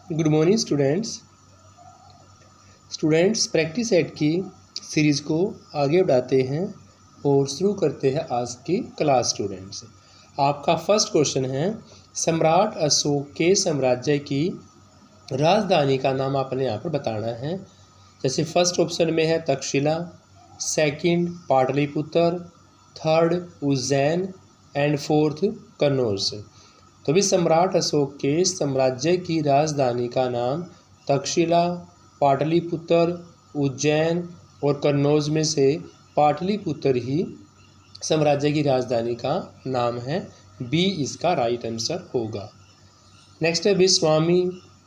Good morning students practice set की series को आगे बढ़ाते हैं और शुरू करते हैं आज की क्लास। स्टूडेंट्स, आपका फर्स्ट क्वेश्चन है, सम्राट अशोक के साम्राज्य की राजधानी का नाम आपने यहाँ पर बताना है। जैसे फर्स्ट ऑप्शन में है Takshashila, second Pataliputra, third Ujjain and fourth Kannauj. तो भी सम्राट अशोक के साम्राज्य की राजधानी का नाम तक्षशिला, पाटलिपुत्र, उज्जैन और कन्नौज में से पाटलिपुत्र ही साम्राज्य की राजधानी का नाम है। बी इसका राइट आंसर होगा। नेक्स्ट है भी स्वामी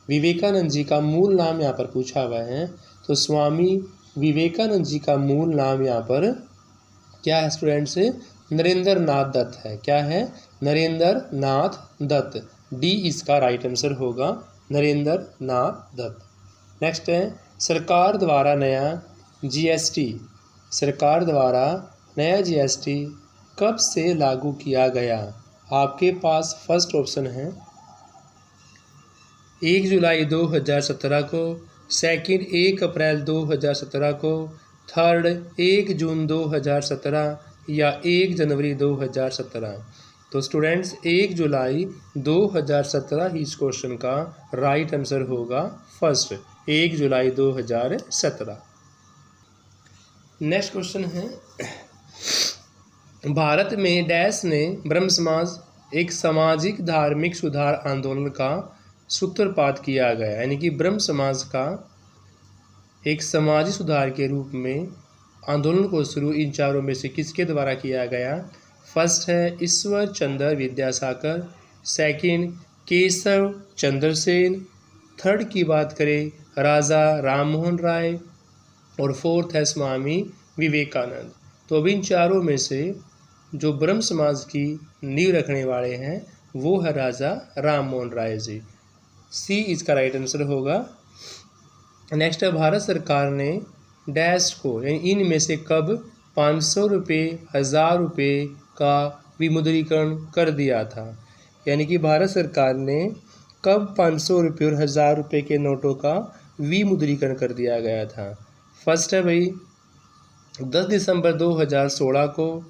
विवेकानंद जी का मूल नाम यहाँ पर पूछा हुआ है। तो स्वामी विवेकानंद जी का मूल नाम यहाँ पर क्या है स्टूडेंट्स? नरेंद्र नाथ दत्त है। क्या है? नरेंद्र नाथ दत्त। डी इसका राइट आंसर होगा, नरेंद्र नाथ दत्त। नेक्स्ट है सरकार द्वारा नया जीएसटी कब से लागू किया गया? आपके पास फर्स्ट ऑप्शन है 1 जुलाई 2017 को, सेकंड 1 अप्रैल 2017 को, थर्ड 1 जून 2017 या 1 जनवरी 2017। तो स्टूडेंट्स 1 जुलाई 2017 ही इस क्वेश्चन का राइट आंसर होगा, फर्स्ट 1 जुलाई 2017। नेक्स्ट क्वेश्चन है, भारत में डैश ने ब्रह्म समाज एक सामाजिक धार्मिक सुधार आंदोलन का सूत्रपात किया गया। यानी कि ब्रह्म समाज का एक सामाजिक सुधार के रूप में आंदोलन को शुरू इन चारों में से किसके द्वारा किया गया? फर्स्ट है ईश्वर चंद्र विद्यासागर, सेकंड केशव चंद्र सेन, थर्ड की बात करें राजा राममोहन राय और फोर्थ है स्वामी विवेकानंद। तो अब इन चारों में से जो ब्रह्म समाज की नींव रखने वाले हैं वो है राजा राममोहन राय जी। सी इसका राइट आंसर होगा। नेक्स्ट है भारत सरकार ने डैश को यानी इन में से कब 500 रुपये 1000 रुपये का विमुद्रीकरण कर दिया था? यानी कि भारत सरकार ने कब 500 रुपये और 1000 रुपये के नोटों का विमुद्रीकरण कर दिया गया था? फर्स्ट है भाई 10 दिसंबर 2016 को,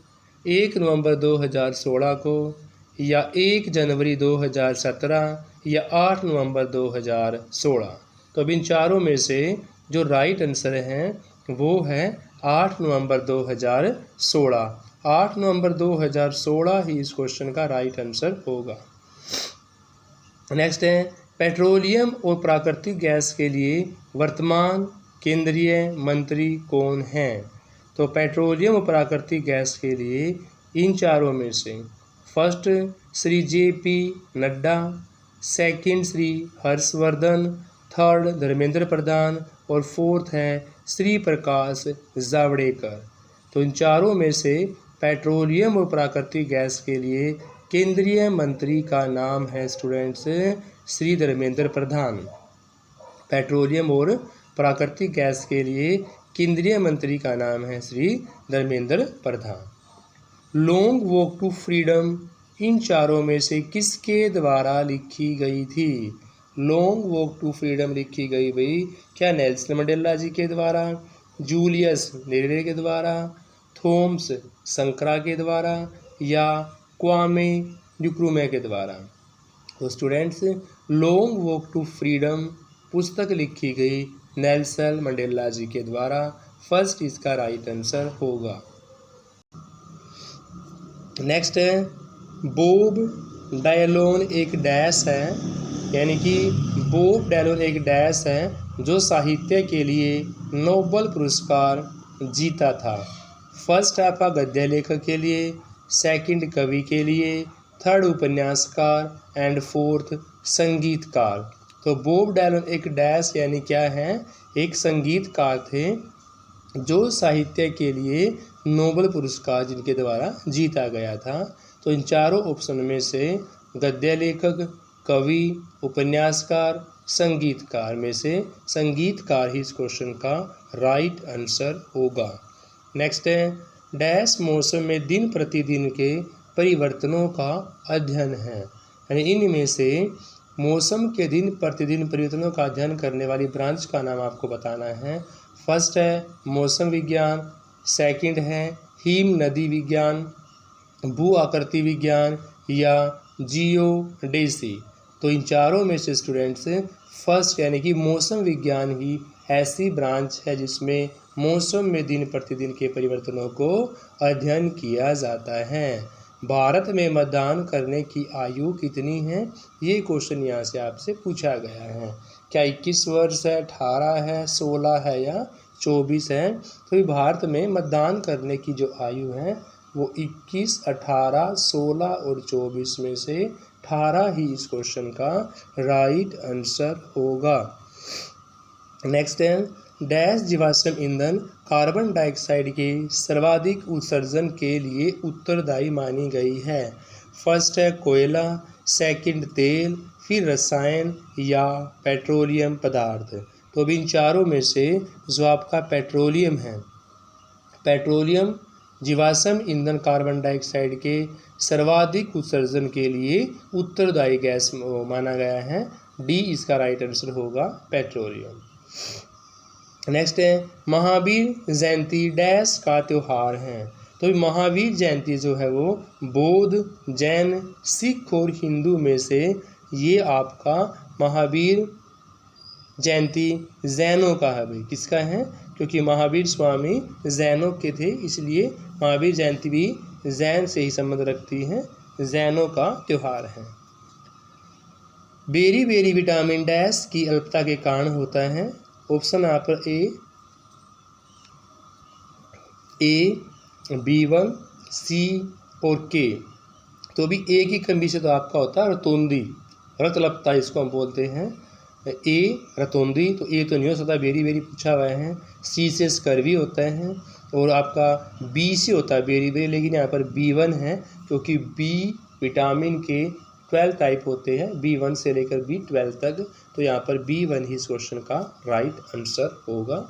1 नवंबर 2016 को, या 1 जनवरी 2017 या 8 नवंबर 2016। तो अब इन चारों में से जो राइट आंसर है वो है 8 नवंबर 2016। 8 नवंबर 2016 ही इस क्वेश्चन का राइट आंसर होगा। नेक्स्ट है पेट्रोलियम और प्राकृतिक गैस के लिए वर्तमान केंद्रीय मंत्री कौन हैं? तो पेट्रोलियम और प्राकृतिक गैस के लिए इन चारों में से first Shri JP Nadda, second Shri Harshvardhan, third Dharmendra Pradhan और फोर्थ है श्री प्रकाश जावड़ेकर। तो इन चारों में से पेट्रोलियम और प्राकृतिक गैस के लिए केंद्रीय मंत्री का नाम है स्टूडेंट्स श्री धर्मेंद्र प्रधान। पेट्रोलियम और प्राकृतिक गैस के लिए केंद्रीय मंत्री का नाम है Shri Dharmendra Pradhan. Long walk to freedom इन चारों में से किसके द्वारा लिखी गई थी? लॉन्ग वॉक टू फ्रीडम लिखी गई भाई क्या नेल्सन मंडेला जी के द्वारा, जूलियस नेरेरे के द्वारा, थॉमस संकरा के द्वारा या क्वामे न्क्रुमा के द्वारा? तो students long walk to freedom पुस्तक लिखी गई नेल्सन मंडेला जी के द्वारा। फर्स्ट इसका राइट आंसर होगा। नेक्स्ट है बॉब डायलोन एक डैश है। यानी कि बॉब डायलोन एक डैश है जो साहित्य के लिए नोबेल पुरस्कार जीता था। फर्स्ट आपका गद्य लेखक के लिए, सेकंड कवि के लिए, थर्ड उपन्यासकार एंड फोर्थ संगीतकार। तो बॉब डायलोन एक डैश यानी क्या है? एक संगीतकार थे जो साहित्य के लिए नोबेल पुरस्कार जिनके द्वारा जीता गया था। तो इन चारों ऑप्शन में से गद्य लेखक, कवि, उपन्यासकार, संगीतकार में से संगीतकार ही इस क्वेश्चन का राइट आंसर होगा। नेक्स्ट है डैश मौसम में दिन प्रतिदिन के परिवर्तनों का अध्ययन है। यानी इनमें से मौसम के दिन प्रतिदिन परिवर्तनों का अध्ययन करने वाली ब्रांच का नाम आपको बताना है। फर्स्ट है मौसम विज्ञान, सेकंड है हिम नदी विज्ञान, भू आकृति विज्ञान या जियोडेसी। तो इन चारों में से स्टूडेंट्स फर्स्ट यानी कि मौसम विज्ञान ही ऐसी ब्रांच है जिसमें मौसम में दिन प्रतिदिन के परिवर्तनों को अध्ययन किया जाता है। भारत में मतदान करने की आयु कितनी है, ये क्वेश्चन यहाँ से आपसे पूछा गया है। क्या 21 वर्ष है, 18 है, 16 है या 24 है? तो भारत में मतदान करने की जो आयु है वो 21, 18, 16 और 24 में से 18 ही इस क्वेश्चन का राइट आंसर होगा। नेक्स्ट है डैश जीवाश्म ईंधन कार्बन डाइऑक्साइड के सर्वाधिक उत्सर्जन के लिए उत्तरदायी मानी गई है। फर्स्ट है कोयला, सेकंड तेल, फिर रसायन या पेट्रोलियम पदार्थ। तो अब इन चारों में से जो आपका पेट्रोलियम है, पेट्रोलियम जीवाश्म ईंधन कार्बन डाइऑक्साइड के सर्वाधिक उत्सर्जन के लिए उत्तरदायी गैस माना गया है। डी इसका राइट आंसर होगा पेट्रोलियम। नेक्स्ट है महावीर जयंती डैश का त्यौहार है। तो महावीर जयंती जो है वो बौद्ध, जैन, सिख और हिंदू में से ये आपका महावीर जयंती जैनों का है। भाई किसका है? क्योंकि महावीर स्वामी जैनों के थे, इसलिए महावीर जयंती भी जैन से ही संबंध रखती है, जैनों का त्यौहार है। बेरी बेरी विटामिन डैश की अल्पता के कारण होता है। ऑप्शन यहाँ पर ए, B1, C और K। तो भी ए की कमी से तो आपका होता है रतौंधी, रतलपता इसको हम बोलते हैं। ए रतौंधी, तो ए तो नहीं हो सकता, बेरी बेरी पूछा हुआ है। सी से स्कर्वी होता है और आपका बी से होता है बेरी बेरी, लेकिन यहाँ पर B1 है क्योंकि बी विटामिन के 12 टाइप होते हैं, B1 से लेकर B12 तक। तो यहाँ पर B1 ही इस क्वेश्चन का राइट आंसर होगा।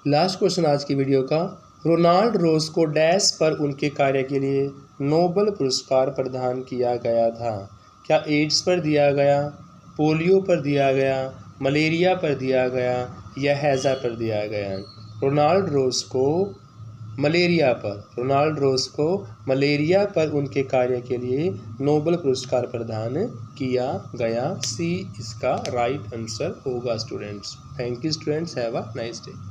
लास्ट क्वेश्चन आज की वीडियो का, रोनाल्ड रोज को डैश पर उनके कार्य के लिए नोबेल पुरस्कार प्रदान किया गया था। क्या एड्स पर दिया गया, पोलियो पर दिया गया, मलेरिया पर दिया गया या हैजा पर दिया गया? रोनाल्ड रोज को मलेरिया पर उनके कार्य के लिए नोबेल पुरस्कार प्रदान किया गया। सी इसका राइट आंसर होगा students. Thank you students, have a nice day.